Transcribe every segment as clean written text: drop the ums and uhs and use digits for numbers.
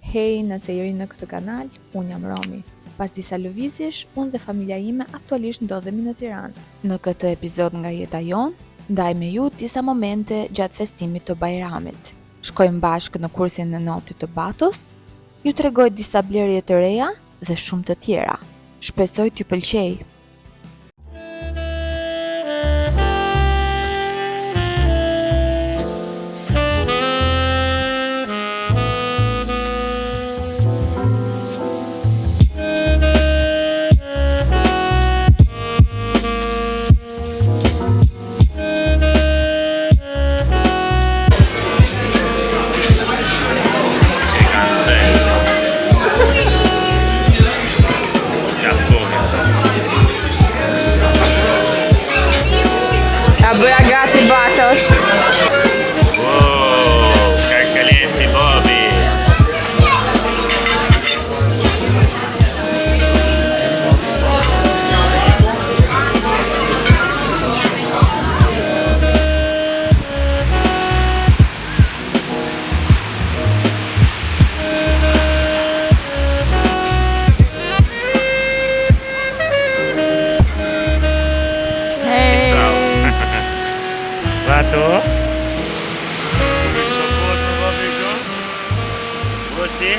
Hej, nëse jeri në këtë kanal, unë jam Romi. Pas disa lëvizjesh, unë dhe familja ime aktualisht ndodhemi në Tiranë. Në këtë epizod nga jeta jonë, ndaj me ju disa momente gjatë festimit të Bajramit. Shkojmë bashkë në kursin në notit të Batos, ju tregoj disa blerje të reja dhe shumë të tjera. Shpresoj t'ju pëlqej. Bëja gati Batos. Wow, Karkalenci Bobi. Bato? Você?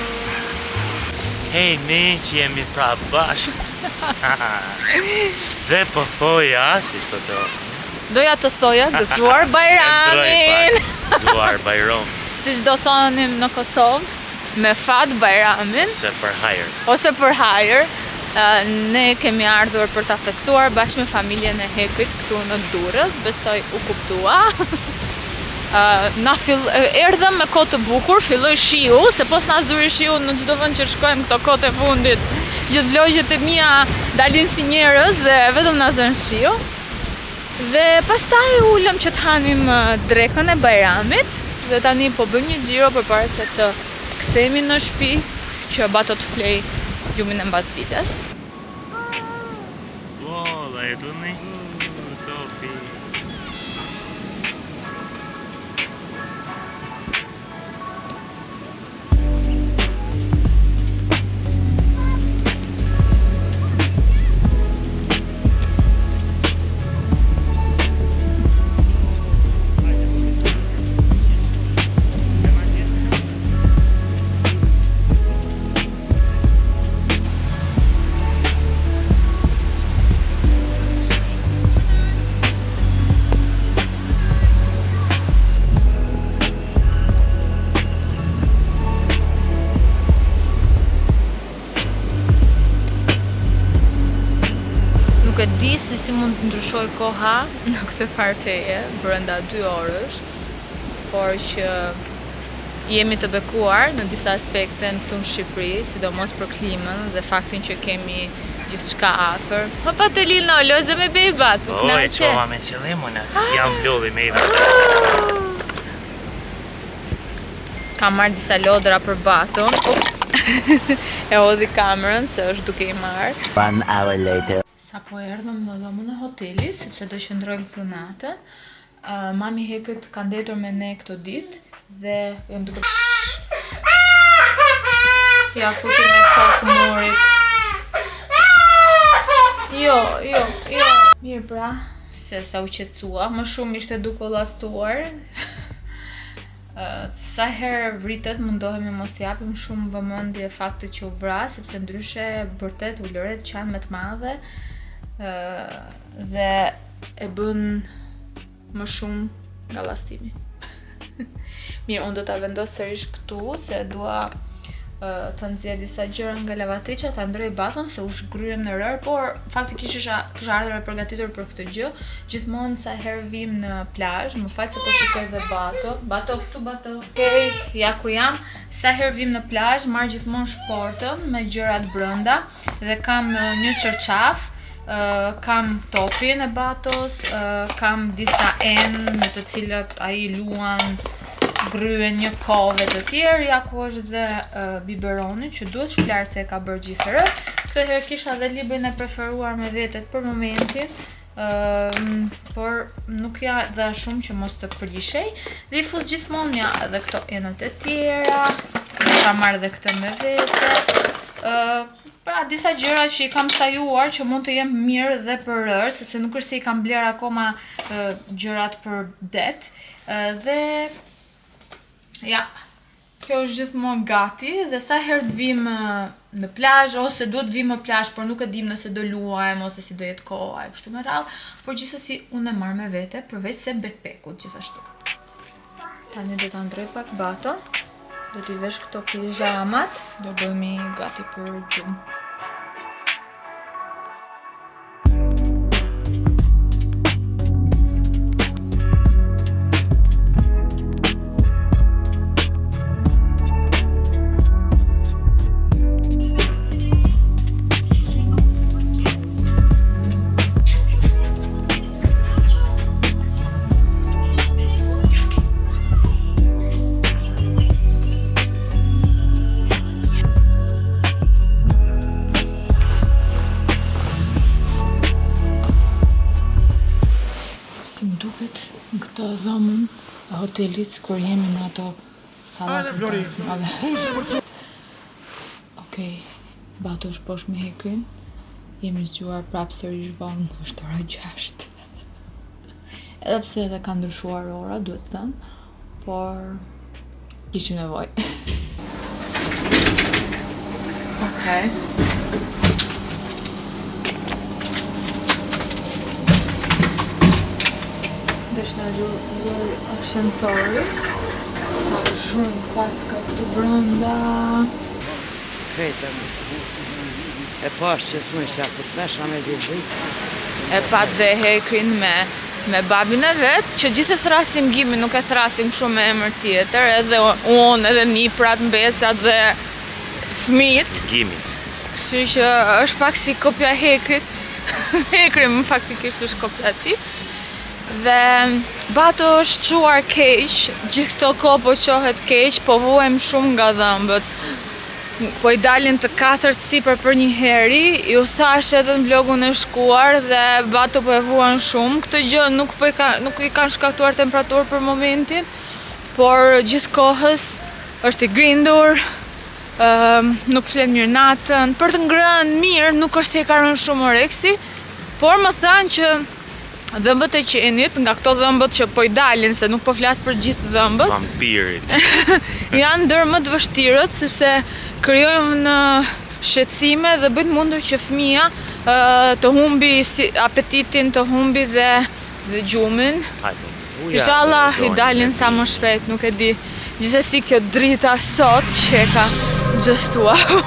Hej, ne që jemi pra bashkë. Dhe po thoja, si shto të Doja të thoja, gëzuar Bajramin. Gëzuar Bajram. Si që do thonim në Kosovë, me fat Bajramin. Ose për hajër. Ne kemi ardhur për ta festuar bashkë me familjen e Hekrit këtu në Durrës, besoj u kuptua. Erdhëm me kohë të bukur, filloi shiu, se pos na zuri shiu në çdo vend që shkojmë këto kohë e fundit. Gjithë vlogjet e mia dalin si njerëz dhe vetëm na zën shiu. Dhe pastaj ulëm që të hanim drekën e Bajramit dhe tani po bëjmë një xhiro përpara se të kthehemi në shtëpi që Bato të flej gjumin e mbasdites. Vola, e tu ne? Topi. Nuk e di si mund të ndryshoj koha në këtë farfeje brenda 2 orësh, por që jemi të bekuar në disa aspekte në këtu në Shqipëri, sidomos për klimën dhe faktin që kemi gjithçka afër. Pa të lil në lozë me bejbat. O, e qova me qëllimun, jam lodhi me iva. Kam marrë disa lodra për Baton. E hodhi kamerën se është duke i marrë. 1 hour later. Sa po erdhëm në dhomën e hotelit, sepse do qëndrojmë këtu natën. Mami Hekrit ka ndetur me ne këto ditë dhe jam duke ja futi me kokë morit. Jo. Mirë pra, se sa u qetësua, më shumë ishte duke u llastuar. Sa herë vritet mundohemi mos t'i japim shumë vëmendje faktit që u vra, sepse ndryshe vërtet ulëret që janë më të madhe dhe e bën më shumë nga llastimi. Mirë, unë do ta vendos sërish këtu se dua të nxjerr disa gjëra nga lavatriçja, ta ndroj Baton se u shgryem në rër, por faktikisht kisha ardhur e përgatitur për këtë gjë. Gjithmonë sa herë vim në plazh, më fal se po shikoj dhe Bato këtu Bato. Okej, ja ku jam. Sa herë vim në plazh, marr gjithmonë shportën me gjërat brenda dhe kam një çorçaf, kam topin e Batos, kam disa enë me të cilat ai luan, gryen, një kove të tjerë, ja ku është dhe biberoni që duhet shplar se e ka bërë gjithërë. Këtë herë kisha dhe librin e preferuar me vetet për momentin, por nuk ja dhe shumë që mos të prishej. Dhe I fus gjithmonë ja edhe këto enët e tjera, ka marrë dhe këtë me vete. Pra, disa gjëra që I kam sajuar që mund të jem mirë dhe për rër, sepse nuk është se I kam bler akoma gjërat për det. Dhe ja, kjo është gjithmonë gati dhe sa herë të vim në plazh ose duhet vim në plazh, por nuk e dim nëse do luajm ose si do jetë koha e kështu me radhë, por gjithsesi unë e marr me vete përveç se backpackut gjithashtu. Tani do ta ndroj pak baton. Do t'i vesh këto pijamat, do bëhemi gati për gjumë. Në këtë dhomën e hotelit kur jemi në ato sallat fantasmave. Okej, Batu është poshtë me Hekrin. Jemi zgjuar prapë sërish vonë, është ora 6. Edhe pse edhe ka ndryshuar ora, duhet thënë, por kishim nevojë. Okej. Desh në zhuri ascensori. Sa shumë paska këtu brenda. Vetëm. E pash që s'mu isha për të mesha me vizit. E pat dhe Hekrin me babin e vetë, që gjithë e thrasim Gimi, nuk e thrasim shumë me emër tjetër, edhe unë, edhe niprat, mbesat dhe fëmijët. Gimi. Kështu që është pak si kopja Hekrit. Hekri më faktikisht është kopja ti. Dhe Batu është quar keq, gjithë këto kohë po qohet keq, po vuajm shumë nga dhëmbët. Po I dalin të 4 sipër për një heri, ju thash edhe në vlogun e shkuar dhe Batu po e vuan shumë. Këtë gjë nuk I kanë shkaktuar temperaturë për momentin, por gjithë kohës është I grindur, nuk flet mirë natën, për të ngrënë mirë, nuk është se I ka rënë shumë oreksi, por më thanë që dhëmbët e qenit, nga këto dhëmbët që po I dalin, se nuk po flas për gjithë dhëmbët, Vampirit. janë ndër më të vështirët, sepse krijojnë shqetësime dhe bëjnë mundur që fëmia të humbi apetitin, të humbi dhe gjumin. Inshallah I dalin sa më shpejt, nuk e di. Gjithsesi kjo drita sot që e ka just wow.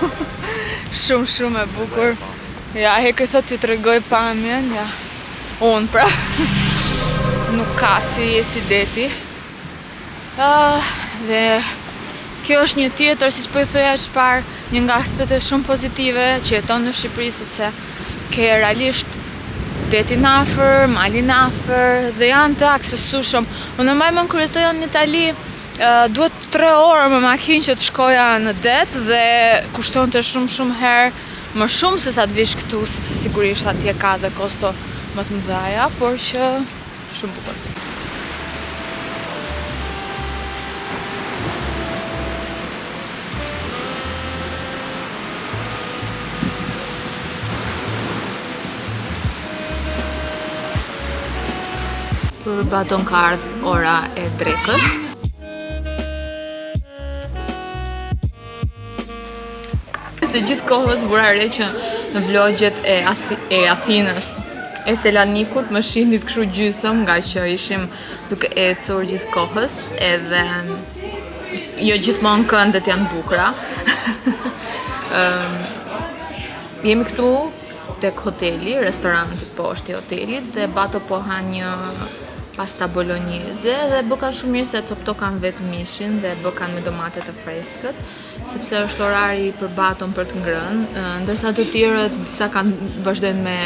Shumë e bukur. Ja, Hekri thot t'ju tregoj pamjen, ja. Unë pra, nuk ka si deti. Dhe kjo është një tjetër, siç po I thoja çfarë, një nga aspektet shumë pozitive që jeton në Shqipëri, sepse ke realisht detin afër, malin afër dhe janë të aksesueshëm. Unë mbaj mend kur jetoja në Itali, duhet 3 orë me makinë që të shkoja në det dhe kushtonte shumë herë më shumë se sa të vish këtu, sepse sigurisht atje ka dhe kosto më të mëdhaja, por që shumë bukur. Për Baton ka ardhur ora e drekës. Se gjithë kohës vura re që në vlogjet e Athinës e Selanikut më shihnit kështu gjysëm, nga që ishim duke ecur gjithë kohës, edhe jo gjithmonë këndet janë bukura. Jemi këtu tek hoteli, restoranti poshtë I hotelit, dhe Bato po ha një pasta bolognese dhe bëkan shumë mirë se këto kanë vetë mishin dhe bëkan me domate të freskët, sepse është orari për Baton për të ngrënë, ndërsa të tjerët disa kanë vazhdojnë me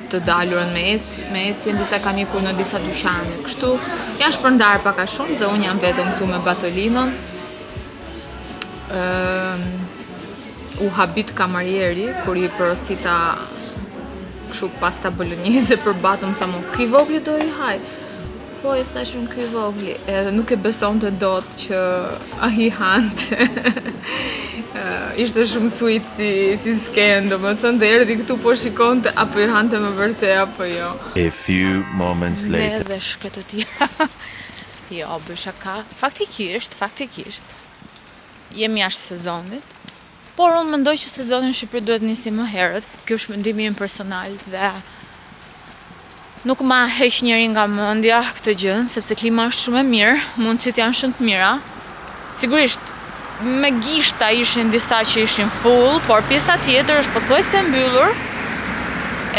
të dalurën me ecjen, disa kanë ikur në disa dyqane. Kështu janë shpërndar pak a shumë dhe unë jam vetëm këtu me Batolinon. U habit kamarieri kur I porosita kështu pasta bolognese për Bato, më tha mu, ky vogli do i haj. Po e thash unë ky vogli, edhe nuk e besonte dot që ai hante. Ishte shumë sweet si sken, domethënë dhe erdhi këtu po shikonte apo i hante me vërtet apo jo. A few moments later. Ne dhe shkret të tjera. Jo, bëj shaka. Faktikisht, jemi jashtë sezonit. Por unë mendoj që sezoni në Shqipëri duhet nisi më herët. Ky është mendimi im personal dhe nuk ma heq njëri nga mendja këtë gjë, sepse klima është shumë e mirë, mundësit janë shumë të mira. Sigurisht, me gishta ishin disa që ishin full, por pjesa tjetër është pothuajse mbyllur.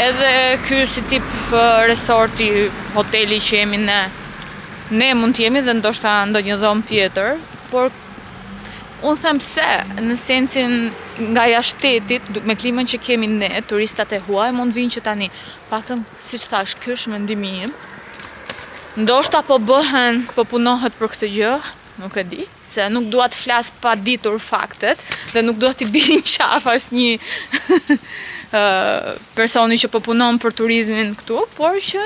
Edhe ky si tip resorti, hoteli që jemi ne mund të jemi dhe ndoshta ndonjë dhomë tjetër, por unë them pse, në sensin nga jashtetit, me klimën që kemi ne, turistat e huaj mund vinë që tani, paktën, siç thash, ky është mendimi im. Ndoshta po punohet për këtë gjë, nuk e di, se nuk dua të flas pa ditur faktet dhe nuk dua t'i bëj në qafë asnjë personi që po punon për turizmin këtu, por që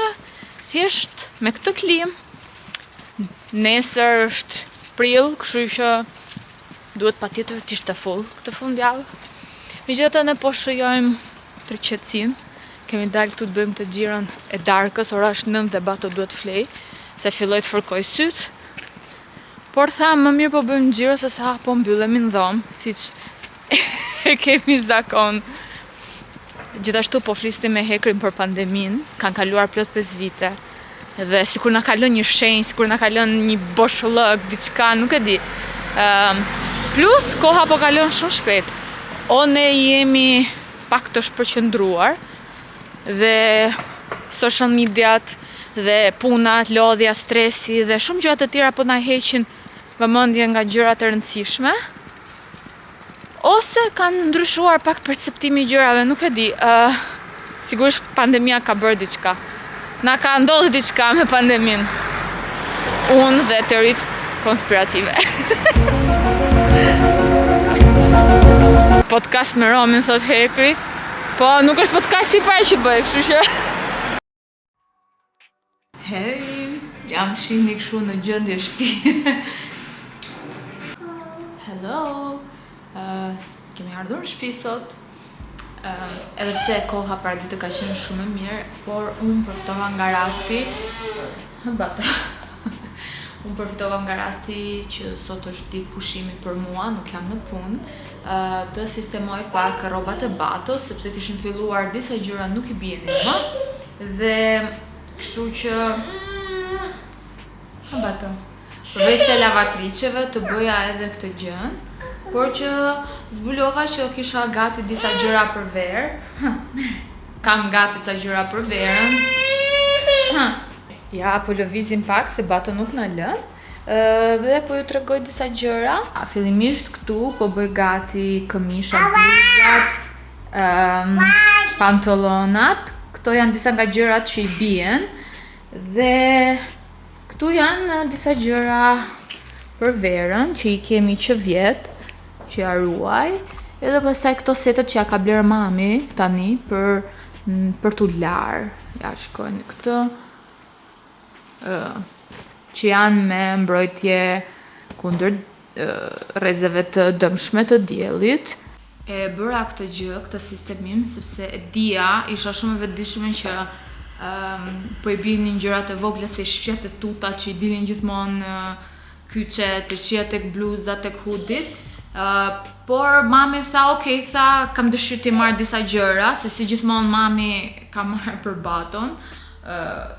thjesht me këtë klimë nesër është prill, kështu që duhet patjetër të ishte full këtë fundjavë. Megjithatë ne po shijojmë tërqetësinë. Kemi dalë këtu të bëjmë të xhirën e darkës, ora është 9 dhe Bato duhet flej, se filloi të fërkoj syt. Por tha më mirë po bëjmë xhiro se sa po mbyllemi në dhomë, siç e kemi zakon. Gjithashtu po flisnim me Hekrin për pandemin, kanë kaluar plot 5 vite. Dhe sikur na kalon një shenjë, sikur na kalon një boshllëk, diçka, nuk e di. Plus, koha po kalon shumë shpejt. O ne jemi pak të shpërqendruar dhe social mediat dhe punat, lodhja, stresi dhe shumë gjëra të tjera po na heqin vëmendje nga gjërat e rëndësishme. Ose kanë ndryshuar pak perceptimi i gjërave, nuk e di. Sigurisht pandemia ka bërë diçka. Na ka ndodhur diçka me pandemin. Unë dhe teoritë konspirative. Podcast me Romin, thot Hekri. Po, nuk është podcast i parë që bëj, kështu që. Hej, jam shihni kështu në gjendje shtëpi. Hello. Kemi ardhur në shtëpi sot. Edhe pse koha paraditë ka qenë shumë e mirë, por unë përfitova nga rasti. Unë përfitova nga rasti që sot është ditë pushimi për mua, nuk jam në punë, të sistemoj pak rrobat e Batos, sepse kishin filluar disa gjëra nuk i bienin më. Dhe kështu që Bato, përveç se lavatriçeve të bëja edhe këtë gjën, por që zbulova që kisha gati disa gjëra për verë. Kam gati disa gjëra për verën. Ja, po lëvizim pak se Bato nuk na lën. Dhe po ju tregoj disa gjëra. Fillimisht këtu po bëj gati këmisha, bluzat, pantallonat. Këto janë disa nga gjërat që i bien. Dhe këtu janë disa gjëra për verën që i kemi që vjet, që ja ruaj. Edhe pastaj këto setet që ja ka bler mami tani për t'u lar. Ja shikojeni këtë. Që janë me mbrojtje kundër rrezeve të dëmshme të diellit. E bëra këtë gjë, këtë sistemim, sepse e dija, isha shumë e vetëdijshme që po i binin gjërat e vogla se i shfqet të tuta që i dilin gjithmonë në kyçe, të shija tek bluzat, tek hudit. Por mami tha, okay, kam dëshirë t'i marr disa gjëra, se si gjithmonë mami ka marrë për Baton.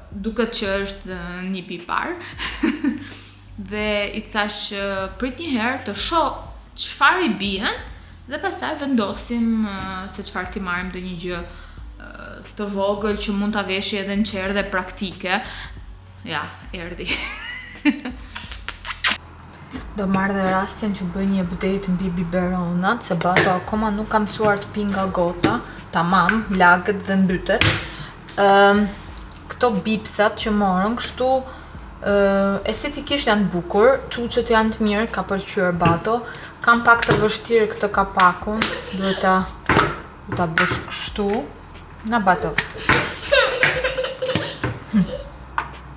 Duket që është një pipar. Dhe i thash prit një herë të shoh çfarë i bien dhe pastaj vendosim se çfarë t'i marrim, ndonjë gjë të vogël që mund ta veshi edhe në qerë dhe praktike. Ja, erdhi. Do marrë dhe rastin që bëj një update mbi biberonat, se Bato akoma nuk ka mësuar të pi nga gota, tamam, lagët dhe mbytet. Këto bipsat që morën kështu estetikisht janë bukur, çuçet janë të mirë, ka pëlqyer Bato. Kam pak të vështirë këtë kapakun, duhet ta bësh kështu. Na bato.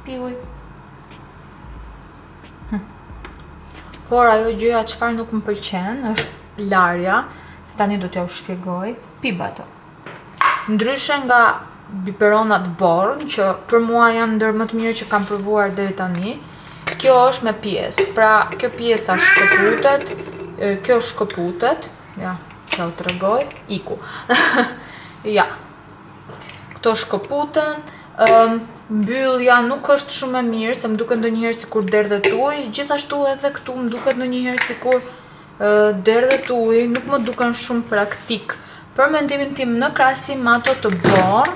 Piuj. Por ajo gjëja çfarë nuk më pëlqen është larja, se tani do t'ja u shpjegoj. Pi bato. Ndryshe nga biberonat born, që për mua janë ndër më të mirë që kam provuar deri tani, kjo është me pjesë. Pra, kjo pjesa shkëputet, kjo shkëputet. Ja, t'ja u tregoj. Iku. Ja. Këto shkëputen. Mbyllja nuk është shumë e mirë, se më duket ndonjëherë sikur derdhet ujë, gjithashtu edhe këtu më duket ndonjëherë sikur derdhet ujë, nuk më duken shumë praktik. Për mendimin tim në krahasim me ato të borë,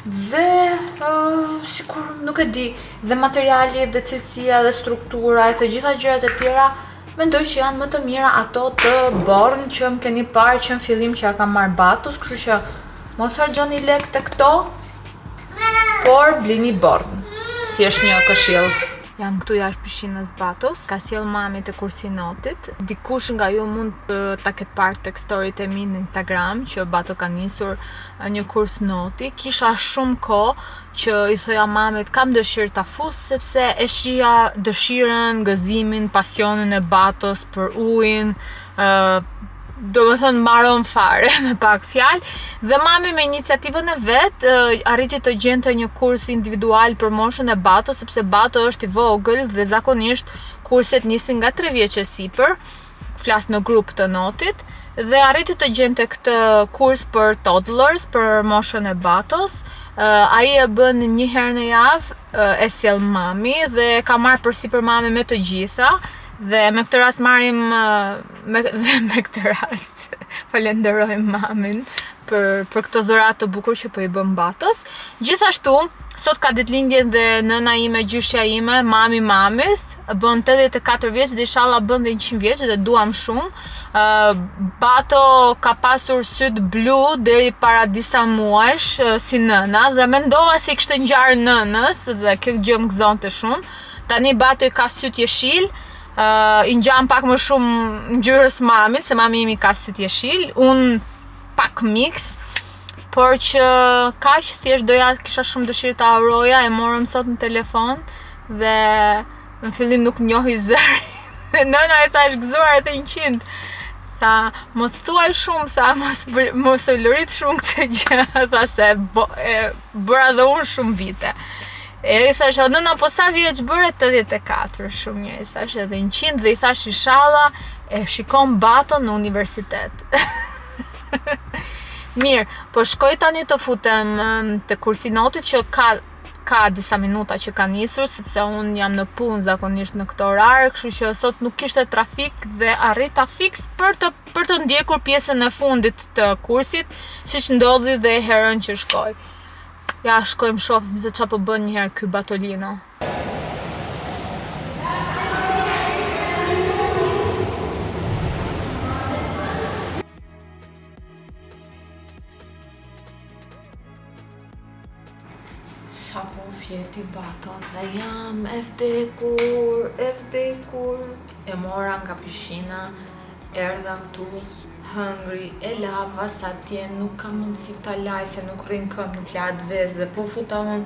dhe sikur nuk e di, dhe materiali, dhe cilësia, dhe struktura, e të gjitha gjërat e tjera, mendoj që janë më të mira ato të borën që më keni parë që në fillim që ja kam marrë Batos, kështu që mos harxhoni lek te këto, por blini borën. Thjesht një këshill. Jam këtu jashtë pishinës Batos, ka sjell mami te kursi notit. Dikush nga ju mund ta ketë parë tek storyt e mi në Instagram që Bato ka nisur një kurs noti. Kisha shumë kohë që i thoja mamit kam dëshirë ta fus sepse e shija dëshirën, gëzimin, pasionin e Batos për ujin, do më thënë mbaron fare me pak fjalë, dhe mami me iniciativën e vet arriti të gjente një kurs individual për moshën e Batos, sepse Bato është i vogël dhe zakonisht kurset nisin nga 3 vjeç e sipër, flas në grup të notit, dhe arriti të gjente këtë kurs për toddlers, për moshën e Batos. Ai e bën një herë në javë, e sjell mami dhe ka marrë përsipër mami me të gjitha. Dhe me këtë rast marrim me këtë rast falenderojmë mamin për këtë dhuratë të bukur që po i bën Batos. Gjithashtu, sot ka ditëlindjen dhe nëna ime, gjyshja ime, mami mamis, bën 84 vjeç dhe inshallah bën dhe 100 vjeç dhe duam shumë. Bato ka pasur syt blu deri para disa muajsh si nëna dhe mendova se kishte ngjarë nënës dhe kjo gjë më gëzonte shumë. Tani Bato i ka syt jeshil. I ngjan pak më shumë ngjyrës mamit, se mami imi ka syt jeshil, unë pak mix, por që kaq thjesht kisha shumë dëshirë ta avroja, e morëm sot në telefon dhe në fillim nuk njohi zërin. Nëna e thash gëzuar edhe 100. Tha, mos thuaj shumë, sa mos e lorit shumë këtë gjë, tha se bëra dhe unë shumë vite. E i thash, nëna po sa vjeç bëre? 84, shumë mirë, i thash edhe 100 dhe i thash inshallah e shikon Bato në universitet. Mirë, po shkoj tani të futem te kursi notit që ka disa minuta që ka nisur, sepse unë jam në punë zakonisht në këtë orar, kështu që sot nuk kishte trafik dhe arrita fiks për të ndjekur pjesën e fundit të kursit, siç ndodhi dhe herën që shkoj. Ja, shkojmë shohim se çfarë po bën një herë ky Batolino. Sa po fjeti Bato, dhe jam e vdekur. E mora nga pishina, erdha këtu, hëngri, e lava sa tje nuk ka mundësi ta laj, se nuk rrin këm, nuk lahet vezë, dhe po futa unë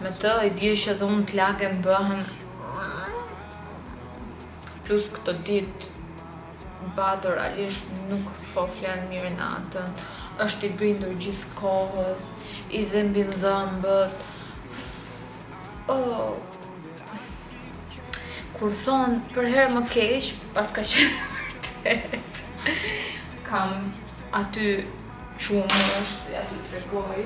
me të, i bje që edhe unë t'lagën bëhen. Plus këtë ditë, Bato realisht nuk po flen mirë natën, është i grindur gjithë kohës, i dhe mbi dhëmbët. Kur thonë për herë më keq, pas ka qenë vërtet. Kam aty qumësh dhe aty tregoj.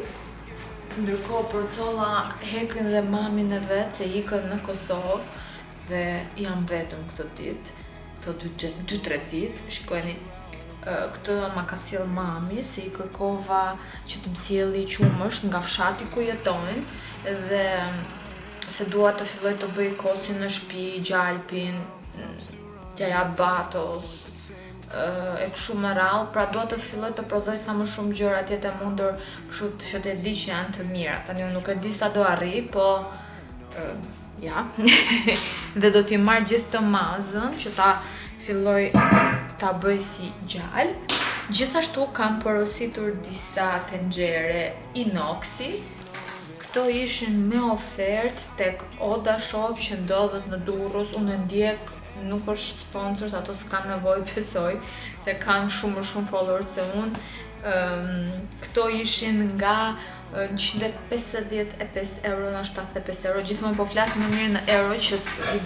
Ndërkohë Porcolla hekin dhe mamin e vet se ikën në Kosovë dhe jam vetëm këtë ditë, këto 2-3 ditë. Shikojeni, këtë ma ka sjell mami se i kërkova që të më sjelli qumësh nga fshati ku jetojnë dhe se dua të filloj të bëj kosin në shtëpi, gjalpin, t'ja jap Batos, e kështu me radhë, pra dua të filloj të prodhoj sa më shumë gjëra të jetë e mundur, kështu që të di që janë të mira. Tani unë nuk e di sa do arri, po ja. Dhe do t'i marr gjithë të mazën që ta filloj ta bëj si gjallë. Gjithashtu kam porositur disa tenxhere inoxi. Këto ishin me ofertë tek Oda Shop që ndodhet në Durrës. Unë ndjek, nuk është sponsor, ato s'kan nevojë besoj, se kanë shumë followers se unë. Këto ishin nga 155 euro në 75 euro. Gjithmonë po flas më mirë në euro që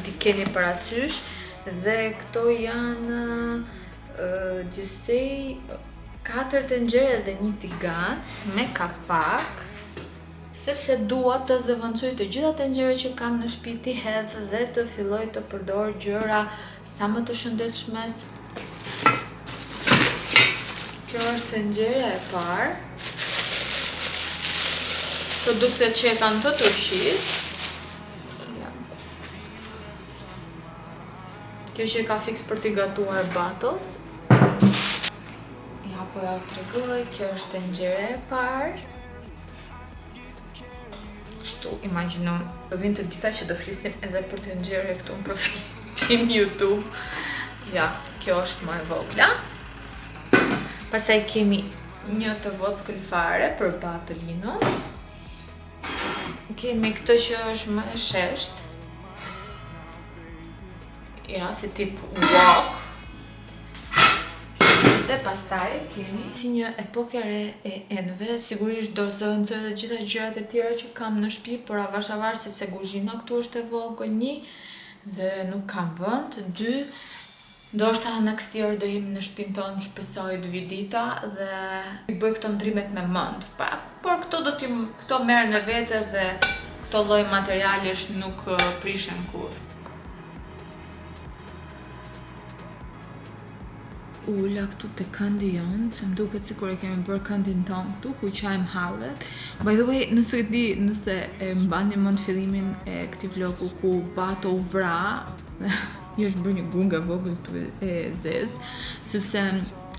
ti keni parasysh. Dhe këto janë gjithsej 4 tenxhere dhe 1 tigan me kapak. Sepse dua të zëvendësoj të gjitha tenxhere që kam në shtëpi, t'i hedh dhe të filloj të përdor gjëra sa më të shëndetshme. Kjo është tenxheria e parë. Produktet që e kanë të Turqisë. Kjo që ka fix për t'i gatuar batos. Ja, po ja tregoj, kjo është tenxhere e parë. Imagjino, do vinë të dita që do flisnim edhe për tenxhere këtu në profilin tim YouTube. Ja, kjo është më e vogla. Pastaj kemi një të vockël fare për batolino. Kemi këtë që është më e sheshtë. Ja, si tip wok. Dhe pastaj kemi si një epokë e re e enëve. Sigurisht do zëvendësoj edhe gjitha gjërat e tjera që kam në shtëpi, por avash sepse kuzhina këtu është e vogël, 1 dhe nuk kam vend, 2 ndoshta next year do jemi në shtëpinë tonë, shpresoj 2 dita dhe i bëj këto ndrimet me mend. Por këto merren në vete dhe këto lloj materialesh nuk prishen kurrë. Ula këtu te këndi jonë, se më duket sikur e kemi bërë këndin tonë këtu, ku qajmë hallet. By the way, nëse e mbani mend fillimin e këtij vlogu ku Bato u vra, jo është bërë një gunga vogël këtu e zezë, sepse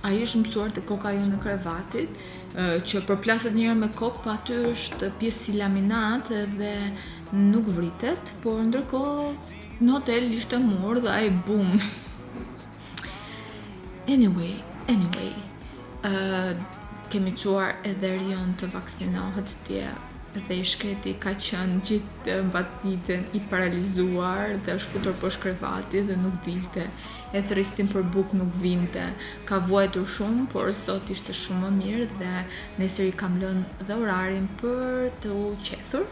ai është mësuar te koka jonë në krevatit, që përplaset njëherë me kokë, pa aty është pjesë si laminat dhe nuk vritet, por ndërkohë në hotel ishte mur dhe ai bum. Anyway, kemi quar edhe Rion të vaksinohet tje dhe i shkreti ka qenë gjithë mbasnitën i paralizuar dhe është futur poshtë krevatit dhe nuk dilte, e thristin për buk nuk vinte, ka vuajtur shumë, por sot ishte shumë më mirë dhe nesër i kam lënë dhe orarin për të u qethur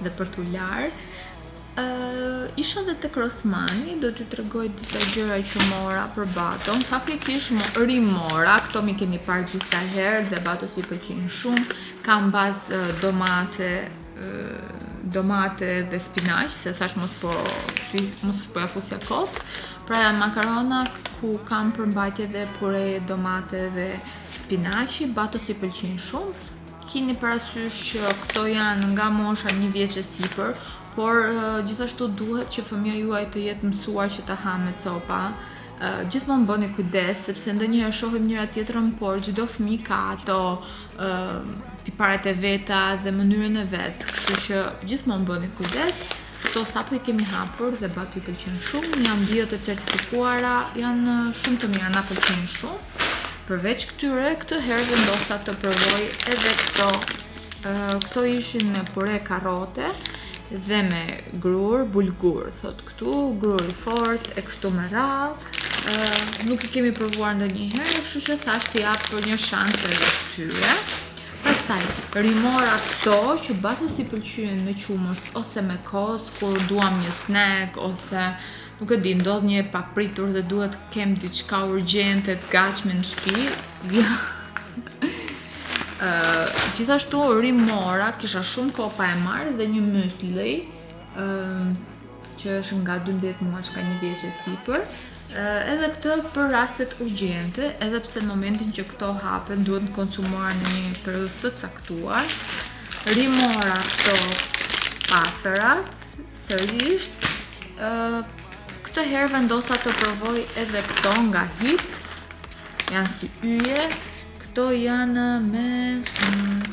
dhe për t'u larë. Isha dhe tek Rosmani, do t'ju tregoj disa gjëra që mora për Baton. Faktikisht rimora, këto mi keni parë disa herë dhe Batos i pëlqejnë shumë. Kam bazë domate dhe spinaq, se thash mos po ja fusja kot. Pra janë makarona ku kam përmbajtje dhe pure domate dhe spinaci. Batos i pëlqejnë shumë. Kini parasysh që këto janë nga mosha 1 vjeç e sipër, por gjithashtu duhet që fëmija juaj të jetë mësuar që të ha me copa. Gjithmonë bëni kujdes, sepse ndonjëherë shohim njëra tjetrën, por çdo fëmijë ka ato tiparet e veta dhe mënyrën e vet, kështu që gjithmonë bëni kujdes. Këto sapo i kemi hapur dhe Batu i pëlqen shumë, janë bio të certifikuara, janë shumë të mira, na pëlqejnë shumë. Përveç këtyre, këtë herë vendosa të provoj edhe këto. Këto ishin me pure karrote dhe me grur bulgur, thot këtu, grur i fort, e kështu me radhë. Nuk i kemi provuar ndonjëherë, kështu që thash t'i jap për një shans edhe këtyre. Pastaj, rimora këto që Batos i pëlqyen me qumësht ose me kos, kur duam një snack ose nuk e di, ndodh një e papritur dhe duhet kem diçka urgjente të gatshme në shtëpi. Gjithashtu rimora, kisha shumë kohë pa e marrë dhe një mysli që është nga 12 muaj, ka 1 vjeç e sipër. Edhe këtë për rastet urgjente, edhe pse në momentin që këto hapen duhet konsumuar në një periudhë të caktuar. Rimora këto patherat, sërish. Këtë herë vendosa të provoj edhe këto nga Hip. Janë si yje. Këto janë me,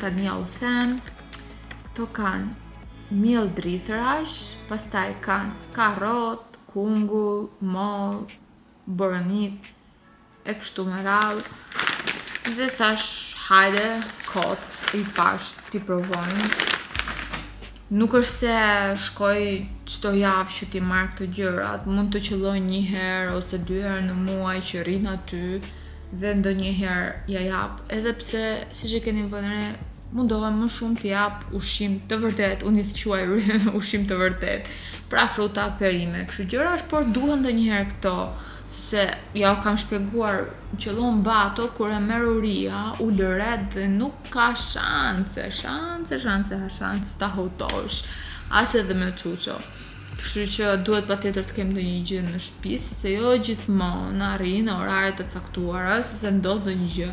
tani ja u them, këto kanë miell drithërash, pastaj kanë karrot, kungull, moll, borovnicë, e kështu me radhë. Dhe thash, hajde, kot, i pash t'i provojnë. Nuk është se shkoj çdo javë që t'i marr këto gjërat, mund të qëlloj një herë ose 2 herë në muaj që rrin aty dhe ndonjëherë ja jap, edhe pse siç e keni vënë re, mundohem më shumë t'i jap ushqim të vërtet, unë i quaj ushqim të vërtet, pra fruta, perime, kështu gjërash, por duhen ndonjëherë këto, sepse ja u kam shpjeguar, qëllon bato kur e merr uria, u lëret dhe nuk ka shanse ta hutosh, as edhe me çuço. Kështu që duhet patjetër të kem ndonjë gjë në shtëpi, sepse jo gjithmonë arrin në orare të caktuara, sepse ndodh ndonjë gjë.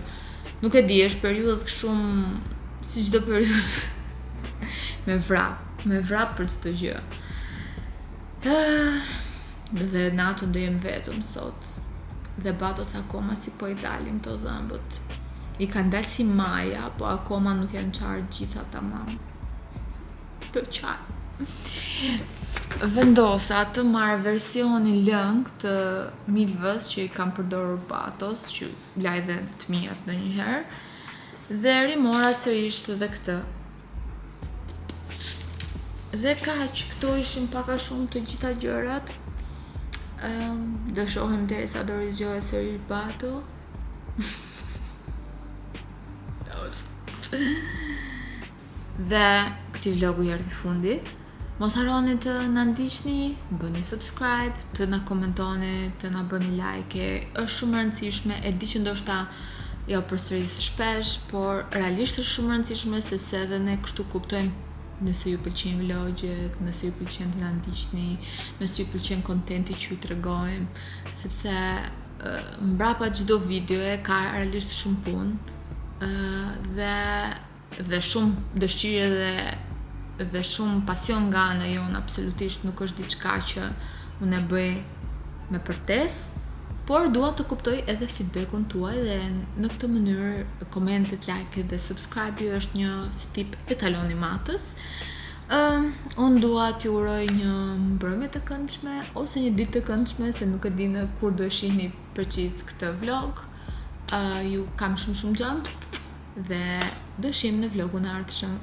Nuk e di, është periudhë shumë si çdo periudhë. me vrap për çdo gjë. Dhe natën do jem vetëm sot. Dhe batos akoma si po i dalin këto dhëmbët. I kanë dalë si maja, po akoma nuk janë qarë gjitha tamam. Do qarë. Vendosa të marr versionin lëng të milvës që i kam përdorur batos, që laj dhe të mijat ndonjëherë, dhe rimora sërish edhe këtë. Dhe kaq, këto ishin pak a shumë të gjitha gjërat. Do shohim derisa do rizgjohet sërish bato. Dhe këtij vlogu i erdhi fundi. Mos harroni të na ndiqni, bëni subscribe, të na komentoni, të na bëni like. Është shumë e rëndësishme, e di që ndoshta jo përsëris shpesh, por realisht është shumë e rëndësishme sepse edhe ne kështu kuptojmë nëse ju pëlqejnë vlogjet, nëse ju pëlqen të na ndiqni, nëse ju pëlqen kontenti që ju tregojmë, sepse mbrapa çdo videoje ka realisht shumë punë dhe shumë dëshirë dhe shumë pasion nga ana jonë, absolutisht nuk është diçka që unë e bëj me përtesë, por dua të kuptoj edhe feedbackun tuaj dhe në këtë mënyrë komentet, like dhe subscribe është një si tip etalon i matës. Unë dua t'ju uroj një mbrëmje të këndshme ose një ditë të këndshme, se nuk e di në kur do e shihni përgjith këtë vlog. Ju kam shumë gjam dhe do shihim në vlogun e ardhshëm.